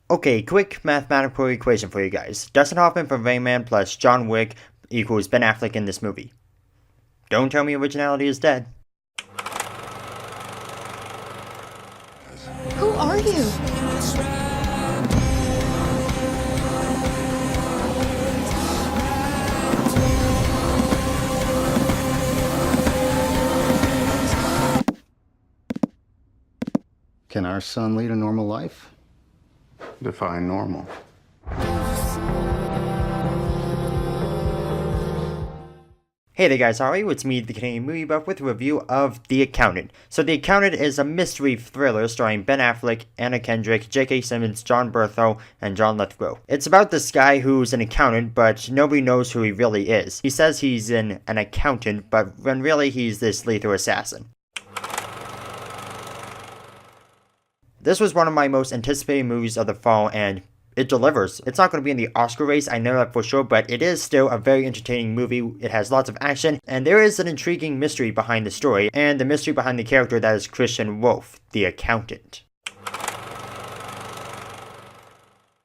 Okay, quick mathematical equation for you guys. Dustin Hoffman from Rain Man plus John Wick equals Ben Affleck in this movie. Don't tell me originality is dead. Who are you? Can our son lead a normal life? Define normal. Hey there guys, how are you? It's me, the Canadian Movie Buff, with a review of The Accountant. So The Accountant is a mystery thriller starring Ben Affleck, Anna Kendrick, J.K. Simmons, John Bertho, and John Lithgow. It's about this guy who's an accountant, but nobody knows who he really is. He says he's an accountant, but when really he's this lethal assassin. This was one of my most anticipated movies of the fall, and it delivers. It's not going to be in the Oscar race, I know that for sure, but it is still a very entertaining movie. It has lots of action, and there is an intriguing mystery behind the story, and the mystery behind the character that is Christian Wolf, the accountant.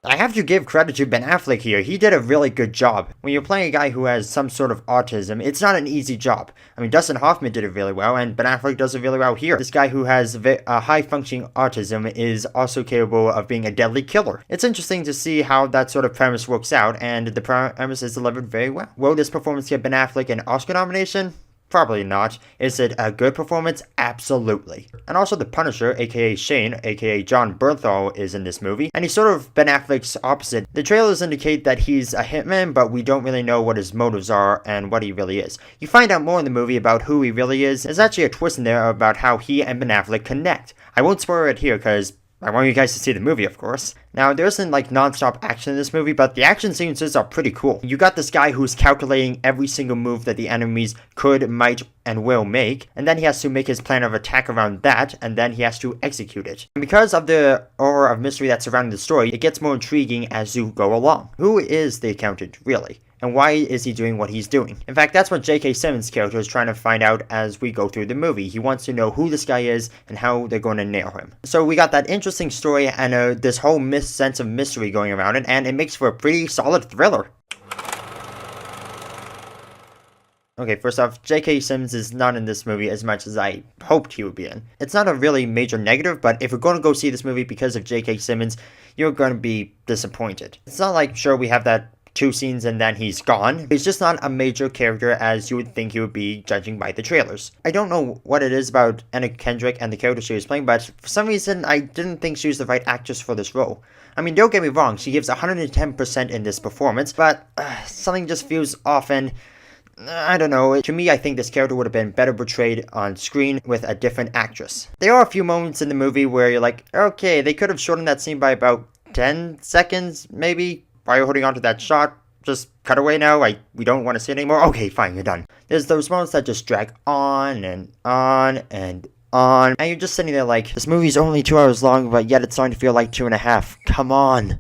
I have to give credit to Ben Affleck here. He did a really good job. When you're playing a guy who has some sort of autism, it's not an easy job. I mean, Dustin Hoffman did it really well, and Ben Affleck does it really well here. This guy who has a high-functioning autism is also capable of being a deadly killer. It's interesting to see how that sort of premise works out, and the premise is delivered very well. Will this performance get Ben Affleck an Oscar nomination? Probably not. Is it a good performance? Absolutely. And also the Punisher, aka Shane, aka John Bernthal, is in this movie, and he's sort of Ben Affleck's opposite. The trailers indicate that he's a hitman, but we don't really know what his motives are and what he really is. You find out more in the movie about who he really is. There's actually a twist in there about how he and Ben Affleck connect. I won't spoil it here because I want you guys to see the movie, of course. Now, there isn't like non-stop action in this movie, but the action sequences are pretty cool. You got this guy who's calculating every single move that the enemies could, might, and will make, and then he has to make his plan of attack around that, and then he has to execute it. And because of the aura of mystery that's surrounding the story, it gets more intriguing as you go along. Who is the accountant, really? And why is he doing what he's doing? In fact, that's what J.K. Simmons' character is trying to find out as we go through the movie. He wants to know who this guy is and how they're going to nail him. So we got that interesting story and this whole sense of mystery going around it, and it makes for a pretty solid thriller. Okay, first off, J.K. Simmons is not in this movie as much as I hoped he would be in. It's not a really major negative, but if you're going to go see this movie because of J.K. Simmons, you're going to be disappointed. It's not like, sure, we have that 2 scenes and then he's gone. He's just not a major character as you would think he would be judging by the trailers. I don't know what it is about Anna Kendrick and the character she was playing, but for some reason I didn't think she was the right actress for this role. I mean, don't get me wrong, she gives 110% in this performance, but something just feels off, and I don't know. To me, I think this character would have been better portrayed on screen with a different actress. There are a few moments in the movie where you're like, okay, they could have shortened that scene by about 10 seconds, maybe. Why are you holding on to that shot? Just cut away now? We don't want to see it anymore? Okay, fine, you're done. There's those moments that just drag on and on and on. And you're just sitting there like, this movie's only 2 hours long, but yet it's starting to feel like 2.5. Come on.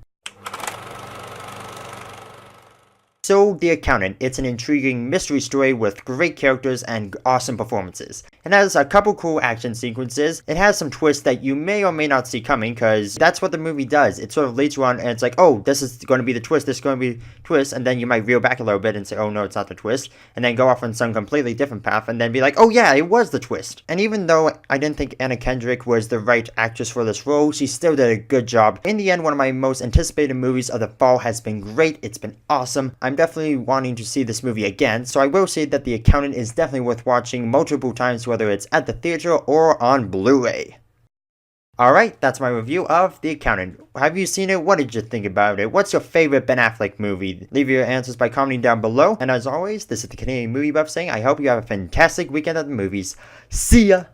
So, The Accountant, it's an intriguing mystery story with great characters and awesome performances. It has a couple cool action sequences. It has some twists that you may or may not see coming, because that's what the movie does. It sort of leads you on, and it's like, oh, this is going to be the twist, this is going to be the twist, and then you might reel back a little bit and say, oh no, it's not the twist, and then go off on some completely different path, and then be like, oh yeah, it was the twist. And even though I didn't think Anna Kendrick was the right actress for this role, she still did a good job. In the end, one of my most anticipated movies of the fall has been great. It's been awesome. I'm definitely wanting to see this movie again, so I will say that The Accountant is definitely worth watching multiple times, whether it's at the theater or on Blu-ray. Alright, that's my review of The Accountant. Have you seen it? What did you think about it? What's your favorite Ben Affleck movie? Leave your answers by commenting down below. And as always, this is the Canadian Movie Buff saying I hope you have a fantastic weekend at the movies. See ya!